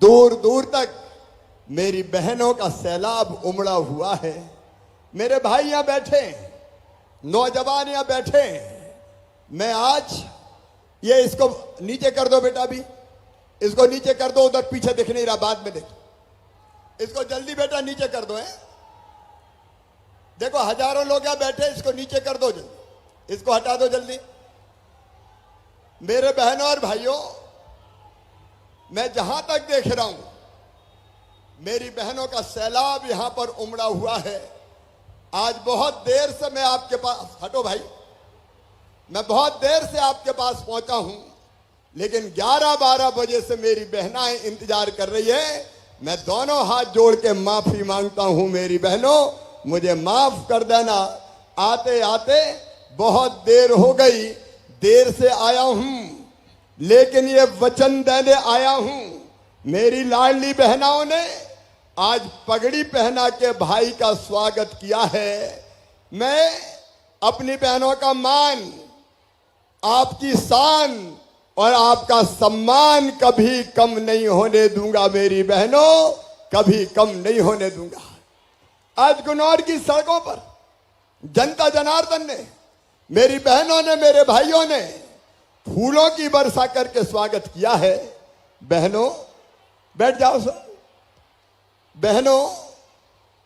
दूर दूर तक मेरी बहनों का सैलाब उमड़ा हुआ है। मेरे भाई यहां बैठे, नौजवान यहां बैठे। मैं आज ये इसको नीचे कर दो बेटा, भी इसको नीचे कर दो, उधर पीछे दिख नहीं रहा, बाद में देख। इसको जल्दी बेटा नीचे कर दो। है देखो हजारों लोग यहां बैठे, इसको नीचे कर दो जल्दी, इसको हटा दो जल्दी। मेरे बहनों और भाइयों, मैं जहां तक देख रहा हूं मेरी बहनों का सैलाब यहां पर उमड़ा हुआ है। आज बहुत देर से मैं आपके पास, हटो भाई, मैं बहुत देर से आपके पास पहुंचा हूं, लेकिन 11-12 बजे से मेरी बहनाएं इंतजार कर रही है। मैं दोनों हाथ जोड़ के माफी मांगता हूं, मेरी बहनों मुझे माफ कर देना। आते आते बहुत देर हो गई, देर से आया हूं, लेकिन ये वचन देने आया हूं। मेरी लाडली बहनाओं ने आज पगड़ी पहना के भाई का स्वागत किया है। मैं अपनी बहनों का मान, आपकी शान और आपका सम्मान कभी कम नहीं होने दूंगा। मेरी बहनों, कभी कम नहीं होने दूंगा। आज गुनौर की सड़कों पर जनता जनार्दन ने, मेरी बहनों ने, मेरे भाइयों ने फूलों की वर्षा करके स्वागत किया है। बहनों बैठ जाओ सर। बहनों,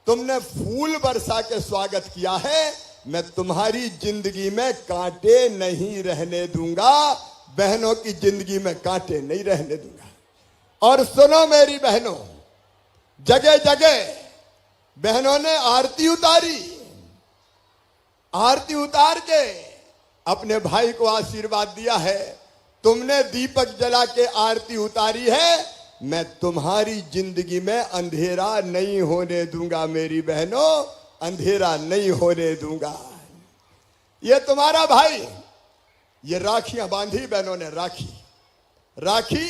तुमने फूल बरसा के स्वागत किया है, मैं तुम्हारी जिंदगी में कांटे नहीं रहने दूंगा। बहनों की जिंदगी में कांटे नहीं रहने दूंगा। और सुनो मेरी बहनों, जगह जगह बहनों ने आरती उतारी, आरती उतार के अपने भाई को आशीर्वाद दिया है। तुमने दीपक जला के आरती उतारी है, मैं तुम्हारी जिंदगी में अंधेरा नहीं होने दूंगा। मेरी बहनों, अंधेरा नहीं होने दूंगा। ये तुम्हारा भाई, ये राखियां बांधी बहनों ने, राखी, राखी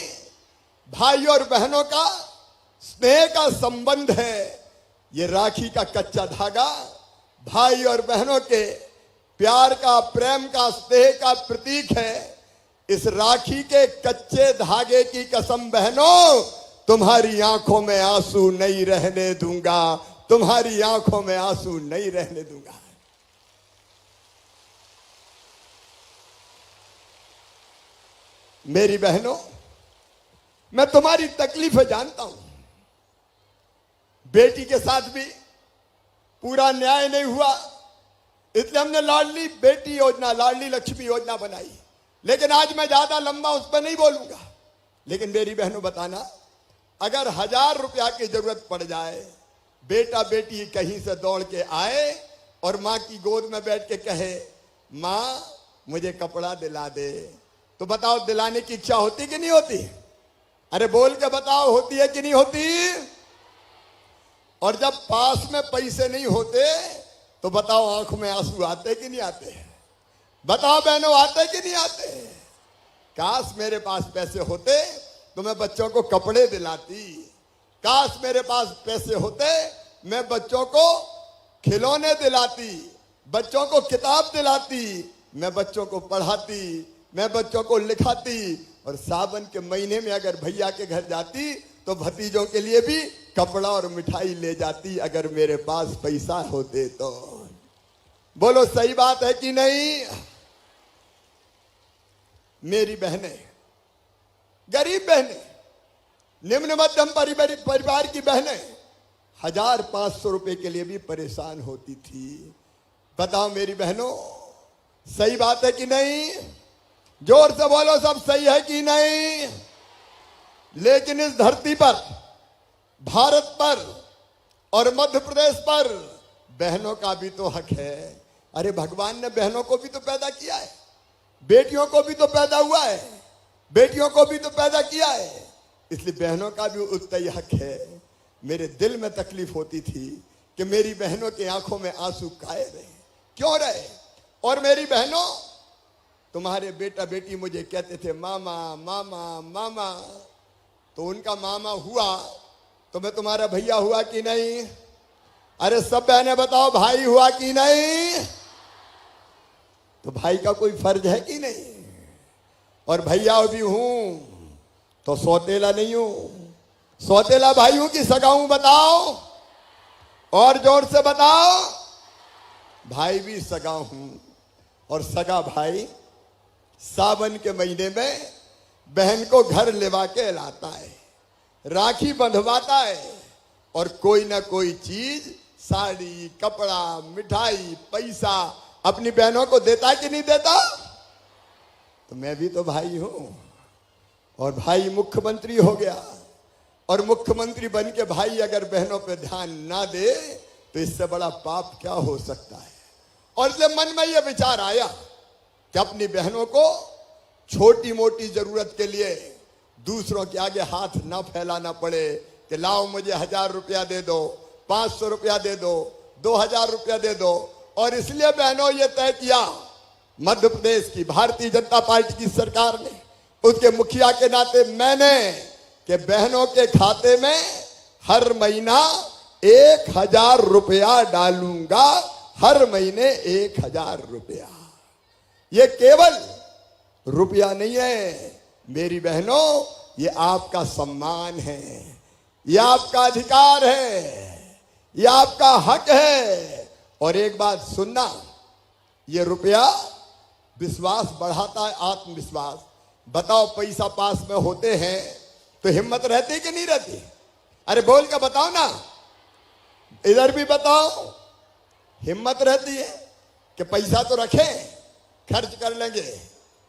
भाई और बहनों का स्नेह का संबंध है। ये राखी का कच्चा धागा भाई और बहनों के प्यार का, प्रेम का, स्नेह का प्रतीक है। इस राखी के कच्चे धागे की कसम बहनों, तुम्हारी आंखों में आंसू नहीं रहने दूंगा। तुम्हारी आंखों में आंसू नहीं रहने दूंगा। मेरी बहनों, मैं तुम्हारी तकलीफें जानता हूं। बेटी के साथ भी पूरा न्याय नहीं हुआ, इसलिए हमने लाडली बेटी योजना, लाडली लक्ष्मी योजना बनाई। लेकिन आज मैं ज्यादा लंबा उस पर नहीं बोलूंगा। लेकिन मेरी बहनों बताना, अगर 1000 रुपया की जरूरत पड़ जाए, बेटा बेटी कहीं से दौड़ के आए और मां की गोद में बैठ के कहे, मां मुझे कपड़ा दिला दे, तो बताओ दिलाने की इच्छा होती कि नहीं होती? अरे बोल के बताओ, होती है कि नहीं होती? और जब पास में पैसे नहीं होते तो बताओ आंखों में आंसू आते कि नहीं आते? बताओ बहनों, आते कि नहीं आते? काश मेरे पास पैसे होते तो मैं बच्चों को कपड़े दिलाती। काश मेरे पास पैसे होते, मैं बच्चों को खिलौने दिलाती, बच्चों को किताब दिलाती, मैं बच्चों को पढ़ाती, मैं बच्चों को लिखाती। और सावन के महीने में अगर भैया के घर जाती तो भतीजों के लिए भी कपड़ा और मिठाई ले जाती, अगर मेरे पास पैसा होते तो। बोलो सही बात है कि नहीं? मेरी बहनें, गरीब बहनें, निम्न मध्यम परिवार की बहनें 1500 रुपए के लिए भी परेशान होती थी। बताओ मेरी बहनों, सही बात है कि नहीं? जोर से बोलो, सब सही है कि नहीं? लेकिन इस धरती पर, भारत पर और मध्य प्रदेश पर बहनों का भी तो हक है। अरे भगवान ने बहनों को भी तो पैदा किया है, बेटियों को भी तो पैदा हुआ है, बेटियों को भी तो पैदा किया है, इसलिए बहनों का भी उतना ही हक है। मेरे दिल में तकलीफ होती थी कि मेरी बहनों की आंखों में आंसू काहे रहे, क्यों रहे? और मेरी बहनों, तुम्हारे बेटा बेटी मुझे कहते थे मामा मामा मामा, तो उनका मामा हुआ तो मैं तुम्हारा भैया हुआ कि नहीं? अरे सब बहनें बताओ, भाई हुआ कि नहीं? तो भाई का कोई फर्ज है कि नहीं? और भैया भी हूं तो सौतेला नहीं हूं। सौतेला भाइयों की सगा हूं बताओ, और जोर से बताओ। भाई भी सगा हूं, और सगा भाई सावन के महीने में बहन को घर लेवा के लाता है, राखी बंधवाता है, और कोई ना कोई चीज, साड़ी, कपड़ा, मिठाई, पैसा अपनी बहनों को देता कि नहीं देता? तो मैं भी तो भाई हूं, और भाई मुख्यमंत्री हो गया, और मुख्यमंत्री बन के भाई अगर बहनों पे ध्यान ना दे तो इससे बड़ा पाप क्या हो सकता है। और इसलिए मन में यह विचार आया कि अपनी बहनों को छोटी मोटी जरूरत के लिए दूसरों के आगे हाथ ना फैलाना पड़े कि लाओ मुझे 1000 रुपया दे दो, 500 रुपया दे दो, 2000 रुपया दे दो। और इसलिए बहनों ये तय किया, मध्य प्रदेश की भारतीय जनता पार्टी की सरकार ने, उसके मुखिया के नाते मैंने, कि बहनों के खाते में हर महीना 1000 रुपया डालूंगा, हर महीने 1000 रुपया। ये केवल रुपया नहीं है मेरी बहनों, ये आपका सम्मान है, ये आपका अधिकार है, ये आपका हक है। और एक बात सुनना, ये रुपया विश्वास बढ़ाता है, आत्मविश्वास। बताओ पैसा पास में होते हैं तो हिम्मत रहती कि नहीं रहती? अरे बोल के बताओ ना, इधर भी बताओ। हिम्मत रहती है कि पैसा तो रखें, खर्च कर लेंगे,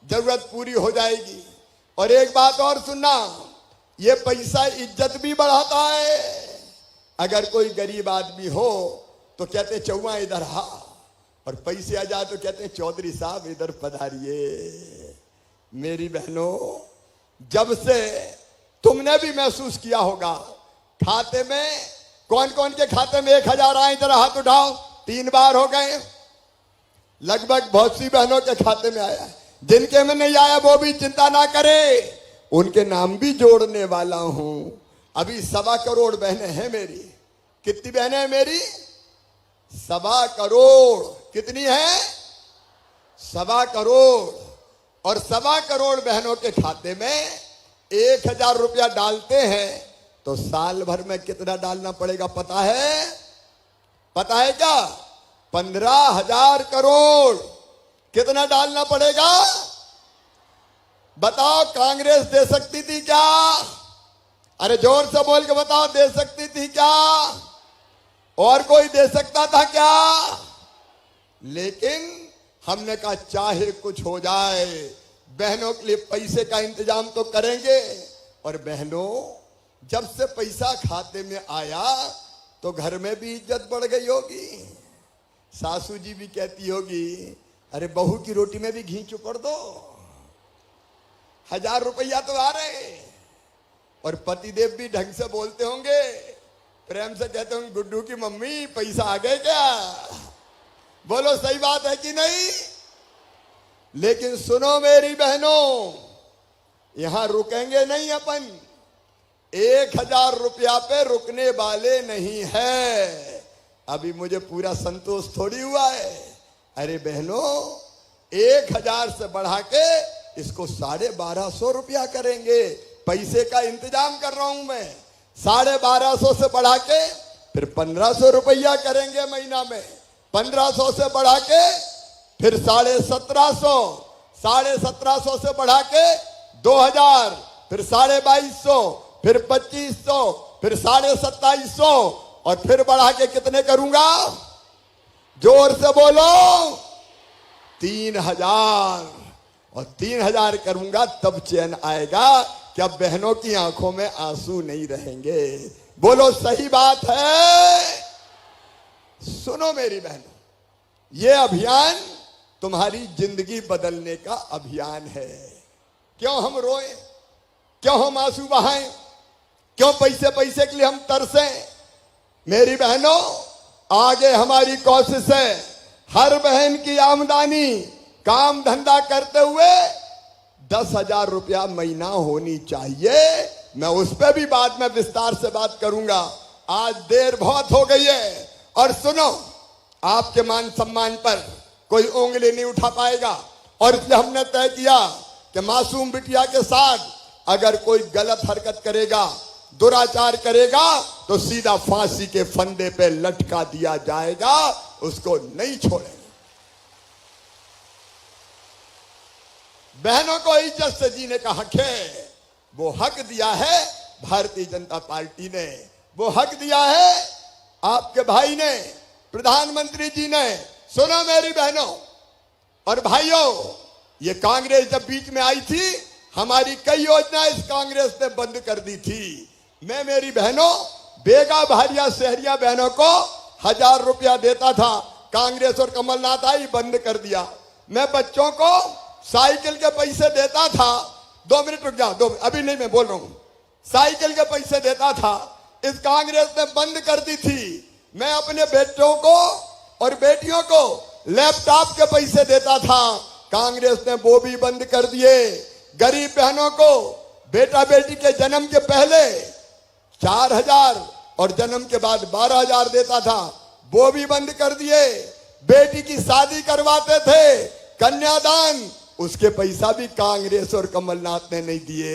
जरूरत पूरी हो जाएगी। और एक बात और सुनना, ये पैसा इज्जत भी बढ़ाता है। अगर कोई गरीब आदमी हो तो कहते चौवा इधर हा, और पैसे आ जाए तो कहते हैं चौधरी साहब इधर पधारिए। मेरी बहनों, जब से तुमने भी महसूस किया होगा, खाते में कौन कौन के खाते में 1000 आए, जरा हाथ उठाओ। 3 बार हो गए, लगभग बहुत सी बहनों के खाते में आया। जिनके में नहीं आया वो भी चिंता ना करे, उनके नाम भी जोड़ने वाला हूं। अभी 1.25 करोड़ बहनें हैं मेरी। कितनी बहनें हैं मेरी? 1.25 करोड़। कितनी है? 1.25 करोड़। और 1.25 करोड़ बहनों के खाते में 1000 रुपया डालते हैं तो साल भर में कितना डालना पड़ेगा पता है? पता है क्या? 15,000 करोड़। कितना डालना पड़ेगा बताओ? कांग्रेस दे सकती थी क्या? अरे जोर से बोल के बताओ, दे सकती थी क्या? और कोई दे सकता था क्या? लेकिन हमने कहा चाहे कुछ हो जाए, बहनों के लिए पैसे का इंतजाम तो करेंगे। और बहनों, जब से पैसा खाते में आया तो घर में भी इज्जत बढ़ गई होगी। सासू जी भी कहती होगी, अरे बहू की रोटी में भी घी चुपड़ दो, 1000 रुपया तो आ रहे। और पतिदेव भी ढंग से बोलते होंगे, प्रेम से कहते होंगे, गुड्डू की मम्मी पैसा आ गए क्या? बोलो सही बात है कि नहीं? लेकिन सुनो मेरी बहनों, यहां रुकेंगे नहीं अपन। 1000 रुपया पे रुकने वाले नहीं है। अभी मुझे पूरा संतोष थोड़ी हुआ है। अरे बहनों, 1000 से बढ़ा के इसको 1250 रुपया करेंगे। पैसे का इंतजाम कर रहा हूं मैं। 1250 से बढ़ा के फिर 1500 रुपया करेंगे महीना में। 1500 से बढ़ा के फिर 1750, 1750 से बढ़ा के 2000, फिर 2250, फिर 2500, फिर 2750, और फिर बढ़ा के कितने करूंगा? जोर से बोलो, 3000। और 3000 करूंगा तब चैन आएगा कि अब बहनों की आंखों में आंसू नहीं रहेंगे। बोलो सही बात है? सुनो मेरी बहनों, ये अभियान तुम्हारी जिंदगी बदलने का अभियान है। क्यों हम रोएं? क्यों हम आंसू बहाएं? क्यों पैसे पैसे के लिए हम तरसें? मेरी बहनों, आगे हमारी कोशिश है, हर बहन की आमदनी काम धंधा करते हुए 10,000 रुपया महीना होनी चाहिए। मैं उस पर भी बाद में विस्तार से बात करूंगा। आज देर बहुत हो गई है। और सुनो, आपके मान सम्मान पर कोई उंगली नहीं उठा पाएगा। और इसलिए हमने तय किया कि मासूम बिटिया के साथ अगर कोई गलत हरकत करेगा दुराचार करेगा तो सीधा फांसी के फंदे पे लटका दिया जाएगा, उसको नहीं छोड़ेंगे। बहनों को इज्जत से जीने का हक है, वो हक दिया है भारतीय जनता पार्टी ने, वो हक दिया है आपके भाई ने, प्रधानमंत्री जी ने। सुनो मेरी बहनों और भाइयों, ये कांग्रेस जब बीच में आई थी, हमारी कई योजनाएं इस कांग्रेस ने बंद कर दी थी। मैं मेरी बहनों, बेगा भारिया शहरिया बहनों को 1000 रुपया देता था, कांग्रेस और कमलनाथ आई बंद कर दिया। मैं बच्चों को साइकिल के पैसे देता था, 2 मिनट रुक जाओ, 2 अभी नहीं, मैं बोल रहा हूं, साइकिल के पैसे देता था, इस कांग्रेस ने बंद कर दी थी। मैं अपने बेटों को और बेटियों को लैपटॉप के पैसे देता था, कांग्रेस ने वो भी बंद कर दिए। गरीब बहनों को बेटा बेटी के जन्म के पहले 4000 और जन्म के बाद 12000 देता था, वो भी बंद कर दिए। बेटी की शादी करवाते थे, कन्यादान, उसके पैसा भी कांग्रेस और कमलनाथ ने नहीं दिए।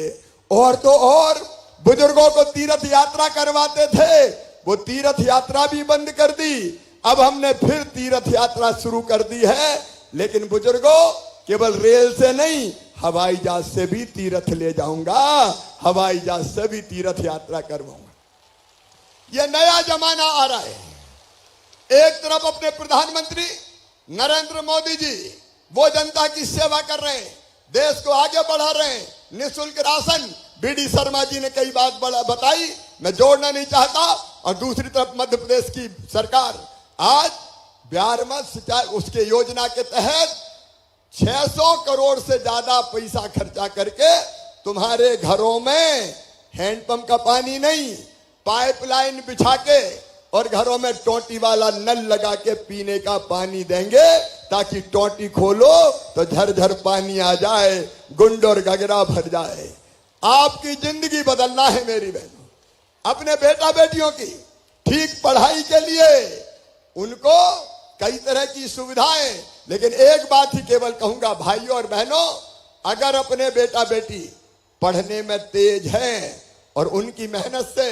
और तो और बुजुर्गों को तीर्थ यात्रा करवाते थे, वो तीर्थ यात्रा भी बंद कर दी। अब हमने फिर तीर्थ यात्रा शुरू कर दी है, लेकिन बुजुर्गों केवल रेल से नहीं, हवाई जहाज से भी तीर्थ ले जाऊंगा, हवाई जहाज से भी तीर्थ यात्रा करवाऊंगा। यह नया जमाना आ रहा है। एक तरफ अपने प्रधानमंत्री नरेंद्र मोदी जी वो जनता की सेवा कर रहे हैं, देश को आगे बढ़ा रहे हैं, निःशुल्क राशन, बीडी शर्मा जी ने कई बात बताई, मैं जोड़ना नहीं चाहता। और दूसरी तरफ मध्य प्रदेश की सरकार आज बिहार में सिंचाई उसके योजना के तहत 600 करोड़ से ज्यादा पैसा खर्चा करके तुम्हारे घरों में हैंडपंप का पानी नहीं, पाइपलाइन बिछा के और घरों में टोटी वाला नल लगा के पीने का पानी देंगे, ताकि टोटी खोलो तो झरझर पानी आ जाए, गुंड और गगरा भर जाए। आपकी जिंदगी बदलना है मेरी बहनों। अपने बेटा बेटियों की ठीक पढ़ाई के लिए उनको कई तरह की सुविधाएं, लेकिन एक बात ही केवल कहूंगा भाइयों और बहनों, अगर अपने बेटा बेटी पढ़ने में तेज हैं और उनकी मेहनत से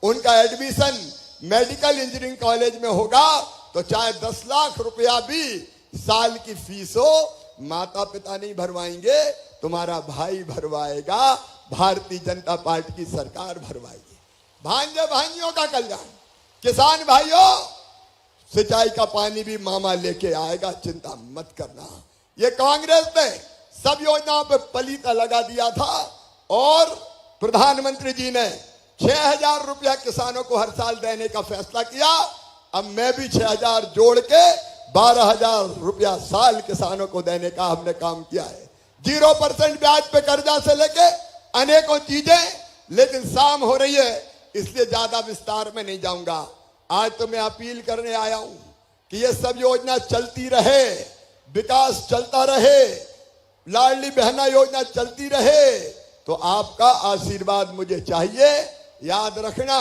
उनका एडमिशन मेडिकल इंजीनियरिंग कॉलेज में होगा, तो चाहे 10 लाख रुपया भी साल की फीस हो, माता पिता नहीं भरवाएंगे, तुम्हारा भाई भरवाएगा, भारतीय जनता पार्टी की सरकार भरवाएगी। भांजे भांजियों का कल्याण, किसान भाइयों, सिंचाई का पानी भी मामा लेके आएगा, चिंता मत करना। ये कांग्रेस ने सब योजनाओं पे पलीता लगा दिया था और प्रधानमंत्री जी ने 6000 रुपया किसानों को हर साल देने का फैसला किया। अब मैं भी 6000 जोड़ के 12000 रुपया साल किसानों को देने का हमने काम किया है। 0% ब्याज पे कर्जा से लेके अनेकों चीजें, लेकिन शाम हो रही है इसलिए ज्यादा विस्तार में नहीं जाऊंगा। आज तो मैं अपील करने आया हूं कि ये सब योजना चलती रहे, विकास चलता रहे, लाडली बहना योजना चलती रहे, तो आपका आशीर्वाद मुझे चाहिए। याद रखना,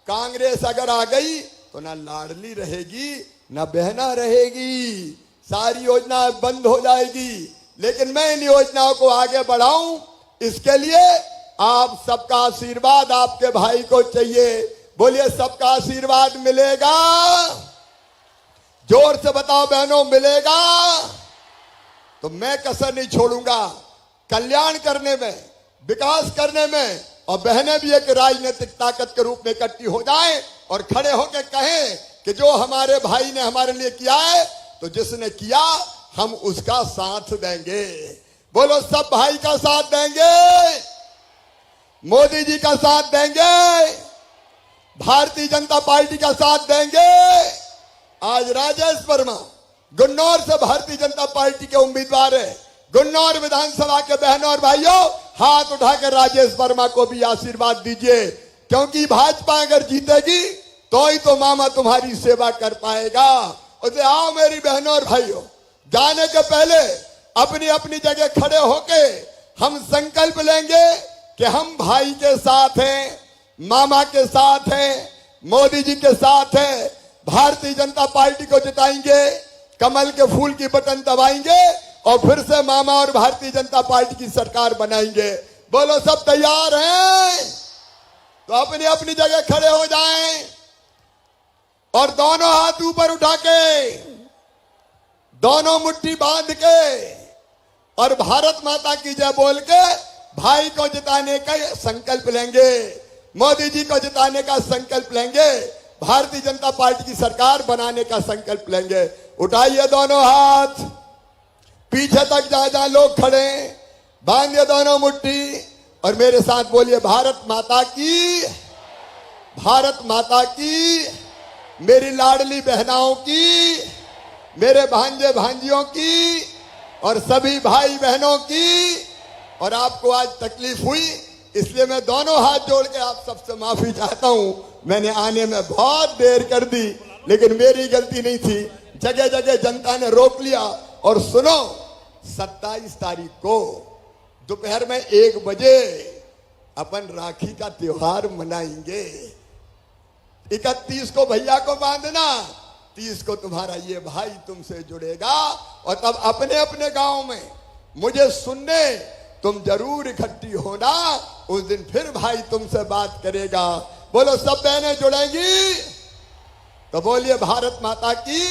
कांग्रेस अगर आ गई तो ना लाडली रहेगी ना बहना रहेगी, सारी योजना बंद हो जाएगी। लेकिन मैं इन योजनाओं को आगे बढ़ाऊं, इसके लिए आप सबका आशीर्वाद आपके भाई को चाहिए। बोलिए, सबका आशीर्वाद मिलेगा? जोर से बताओ बहनों, मिलेगा? तो मैं कसर नहीं छोड़ूंगा कल्याण करने में, विकास करने में। और बहनें भी एक राजनीतिक ताकत के रूप में इकट्ठी हो जाएं और खड़े होकर कहें कि जो हमारे भाई ने हमारे लिए किया है, तो जिसने किया हम उसका साथ देंगे। बोलो, सब भाई का साथ देंगे, मोदी जी का साथ देंगे, भारतीय जनता पार्टी का साथ देंगे। आज राजेश वर्मा गुन्नौर से भारतीय जनता पार्टी के उम्मीदवार है। गुन्नौर विधानसभा के बहनों और भाइयों, हाथ उठाकर राजेश वर्मा को भी आशीर्वाद दीजिए, क्योंकि भाजपा अगर जीतेगी तो ही तो मामा तुम्हारी सेवा कर पाएगा। उसे आओ मेरी बहनों और भाइयों, जाने के पहले अपनी अपनी जगह खड़े होके हम संकल्प लेंगे कि हम भाई के साथ हैं, मामा के साथ हैं, मोदी जी के साथ हैं, भारतीय जनता पार्टी को जिताएंगे, कमल के फूल की बटन दबाएंगे और फिर से मामा और भारतीय जनता पार्टी की सरकार बनाएंगे। बोलो, सब तैयार हैं? तो अपनी अपनी जगह खड़े हो जाएं और दोनों हाथ ऊपर उठा के, दोनों मुट्ठी बांध के और भारत माता की जय बोल के भाई को जिताने का संकल्प लेंगे, मोदी जी को जिताने का संकल्प लेंगे, भारतीय जनता पार्टी की सरकार बनाने का संकल्प लेंगे। उठाइए दोनों हाथ, पीछे तक जहां जहां लोग खड़े, बांधिए दोनों मुट्ठी और मेरे साथ बोलिए भारत माता की, भारत माता की, मेरी लाडली बहनाओं की, मेरे भांजे भांजियों की और सभी भाई बहनों की। और आपको आज तकलीफ हुई इसलिए मैं दोनों हाथ जोड़ के आप सबसे माफी चाहता हूं। मैंने आने में बहुत देर कर दी लेकिन मेरी गलती नहीं थी, जगह जगह जनता ने रोक लिया। और सुनो, 27 तारीख को दोपहर में 1 बजे अपन राखी का त्योहार मनाएंगे। 31 को भैया को बांधना, 30 को तुम्हारा ये भाई तुमसे जुड़ेगा और तब अपने अपने गांव में मुझे सुनने तुम जरूर इकट्ठी होना। उस दिन फिर भाई तुमसे बात करेगा। बोलो सब बहनें जुड़ेंगी तो बोलिए भारत माता की।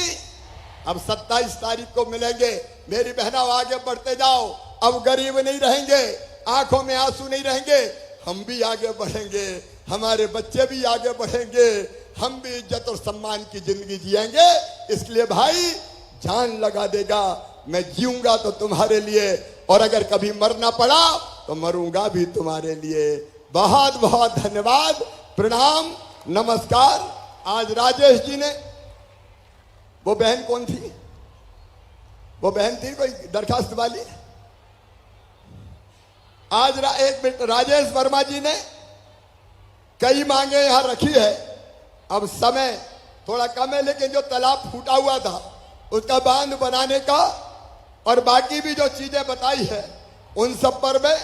अब 27 तारीख को मिलेंगे। मेरी बहना आगे बढ़ते जाओ। अब गरीब नहीं रहेंगे, आंखों में आंसू नहीं रहेंगे, हम भी आगे बढ़ेंगे, हमारे बच्चे भी आगे बढ़ेंगे, हम भी इज्जत और सम्मान की जिंदगी जिएंगे। इसलिए भाई जान लगा देगा, मैं जीऊंगा तो तुम्हारे लिए और अगर कभी मरना पड़ा तो मरूंगा भी तुम्हारे लिए। बहुत बहुत धन्यवाद, प्रणाम, नमस्कार। आज राजेश जी ने, वो बहन कौन थी, वो बहन थी कोई दरखास्त वाली, आज एक मिनट, राजेश वर्मा जी ने कई मांगे यहां रखी है। अब समय थोड़ा कम है लेकिन जो तालाब फूटा हुआ था उसका बांध बनाने का और बाकी भी जो चीजें बताई है उन सब पर मैं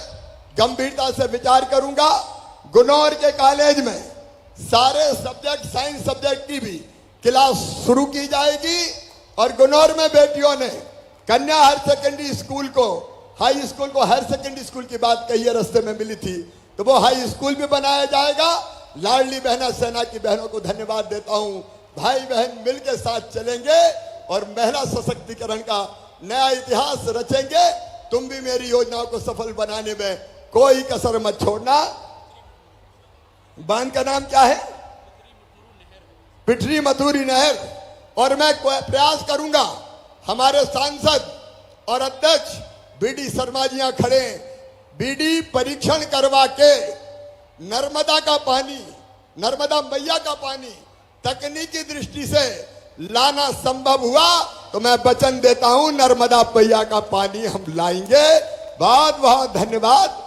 गंभीरता से विचार करूंगा। गुनौर के कॉलेज में सारे सब्जेक्ट, साइंस सब्जेक्ट की भी क्लास शुरू की जाएगी और गुनौर में बेटियों ने कन्या हायर सेकेंडरी स्कूल को, हाई स्कूल को हायर सेकेंडरी स्कूल की बात कही है, रास्ते में मिली थी, तो वो हाई स्कूल भी बनाया जाएगा। लाडली बहना सेना की बहनों को धन्यवाद देता हूं। भाई बहन मिलकर साथ चलेंगे और महिला सशक्तिकरण का नया इतिहास रचेंगे। तुम भी मेरी योजनाओं को सफल बनाने में कोई कसर मत छोड़ना। बांध का नाम क्या है? पिठरी मथुरी नहर। और मैं प्रयास करूंगा, हमारे सांसद और अध्यक्ष बीडी शर्मा जी यहां खड़े, बीडी परीक्षण करवा के नर्मदा का पानी, नर्मदा मैया का पानी तकनीकी दृष्टि से लाना संभव हुआ तो मैं वचन देता हूं नर्मदा मैया का पानी हम लाएंगे। बहुत बहुत धन्यवाद।